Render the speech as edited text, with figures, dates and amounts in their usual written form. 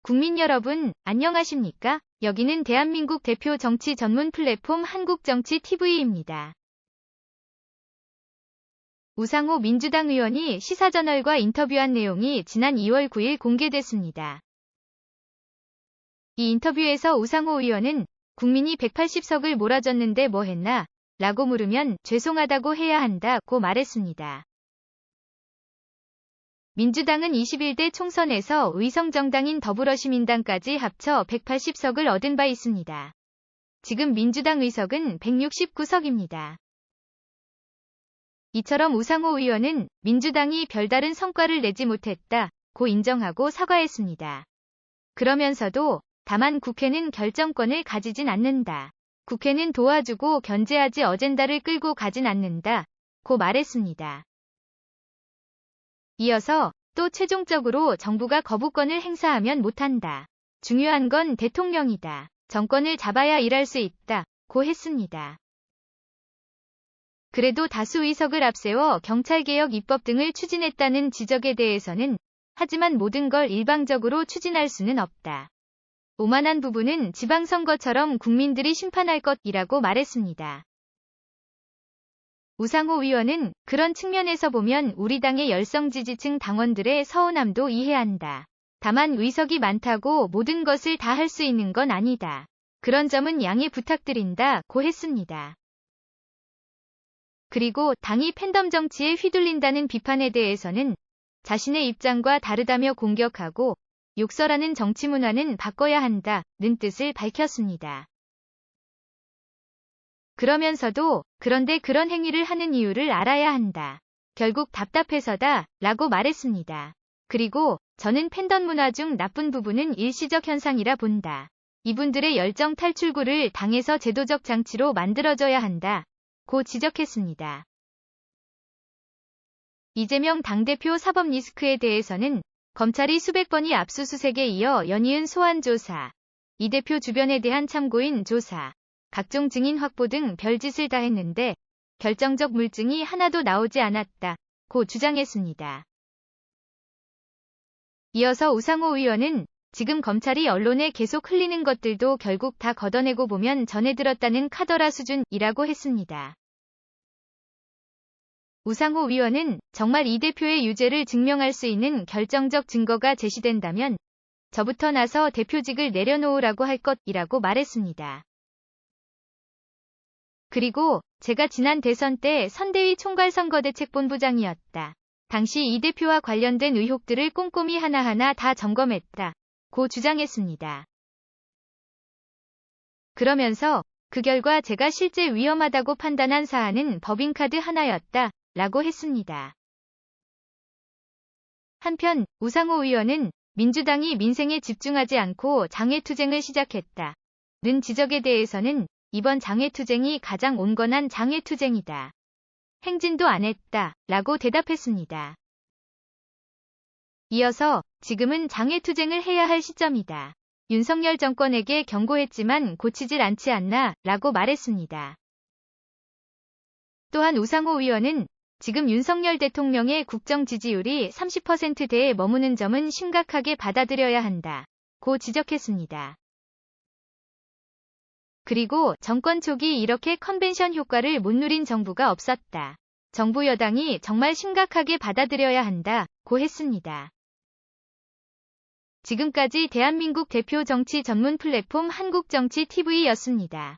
국민 여러분, 안녕하십니까? 여기는 대한민국 대표 정치 전문 플랫폼 한국정치TV입니다. 우상호 민주당 의원이 시사저널과 인터뷰한 내용이 지난 2월 9일 공개됐습니다. 이 인터뷰에서 우상호 의원은 국민이 180석을 몰아줬는데 뭐 했나? 라고 물으면 죄송하다고 해야 한다고 말했습니다. 민주당은 21대 총선에서 위성정당인 더불어시민당까지 합쳐 180석을 얻은 바 있습니다. 지금 민주당 의석은 169석입니다. 이처럼 우상호 의원은 민주당이 별다른 성과를 내지 못했다고 인정하고 사과했습니다. 그러면서도 다만 국회는 결정권을 가지진 않는다. 국회는 도와주고 견제하지 어젠다를 끌고 가진 않는다고 말했습니다. 이어서 또 최종적으로 정부가 거부권을 행사하면 못한다. 중요한 건 대통령이다. 정권을 잡아야 일할 수 있다고 했습니다. 그래도 다수 의석을 앞세워 경찰개혁 입법 등을 추진했다는 지적에 대해서는 하지만 모든 걸 일방적으로 추진할 수는 없다. 오만한 부분은 지방선거처럼 국민들이 심판할 것이라고 말했습니다. 우상호 의원은 그런 측면에서 보면 우리 당의 열성 지지층 당원들의 서운함도 이해한다. 다만 의석이 많다고 모든 것을 다 할 수 있는 건 아니다. 그런 점은 양해 부탁드린다고 했습니다. 그리고 당이 팬덤 정치에 휘둘린다는 비판에 대해서는 자신의 입장과 다르다며 공격하고 욕설하는 정치 문화는 바꿔야 한다는 뜻을 밝혔습니다. 그러면서도 그런데 그런 행위를 하는 이유를 알아야 한다. 결국 답답해서다 라고 말했습니다. 그리고 저는 팬덤 문화 중 나쁜 부분은 일시적 현상이라 본다. 이분들의 열정 탈출구를 당에서 제도적 장치로 만들어줘야 한다. 고 지적했습니다. 이재명 당대표 사법 리스크에 대해서는 검찰이 수백 번의 압수수색에 이어 연이은 소환 조사, 이 대표 주변에 대한 참고인 조사, 각종 증인 확보 등 별짓을 다 했는데 결정적 물증이 하나도 나오지 않았다고 주장했습니다. 이어서 우상호 의원은 지금 검찰이 언론에 계속 흘리는 것들도 결국 다 걷어내고 보면 전해 들었다는 카더라 수준이라고 했습니다. 우상호 의원은 정말 이 대표의 유죄를 증명할 수 있는 결정적 증거가 제시된다면 저부터 나서 대표직을 내려놓으라고 할 것이라고 말했습니다. 그리고 제가 지난 대선 때 선대위 총괄선거대책본부장이었다. 당시 이 대표와 관련된 의혹들을 꼼꼼히 하나하나 다 점검했다고 주장했습니다. 그러면서 그 결과 제가 실제 위험하다고 판단한 사안은 법인카드 하나였다라고 했습니다. 한편 우상호 의원은 민주당이 민생에 집중하지 않고 장외투쟁을 시작했다는 지적에 대해서는 이번 장외투쟁이 가장 온건한 장외투쟁이다. 행진도 안 했다라고 대답했습니다. 이어서 지금은 장외투쟁을 해야 할 시점이다. 윤석열 정권에게 경고했지만 고치질 않지 않나 라고 말했습니다. 또한 우상호 의원은 지금 윤석열 대통령의 국정 지지율이 30%대에 머무는 점은 심각하게 받아들여야 한다고 지적했습니다. 그리고 정권 초기 이렇게 컨벤션 효과를 못 누린 정부가 없었다. 정부 여당이 정말 심각하게 받아들여야 한다고 했습니다. 지금까지 대한민국 대표 정치 전문 플랫폼 한국정치TV였습니다.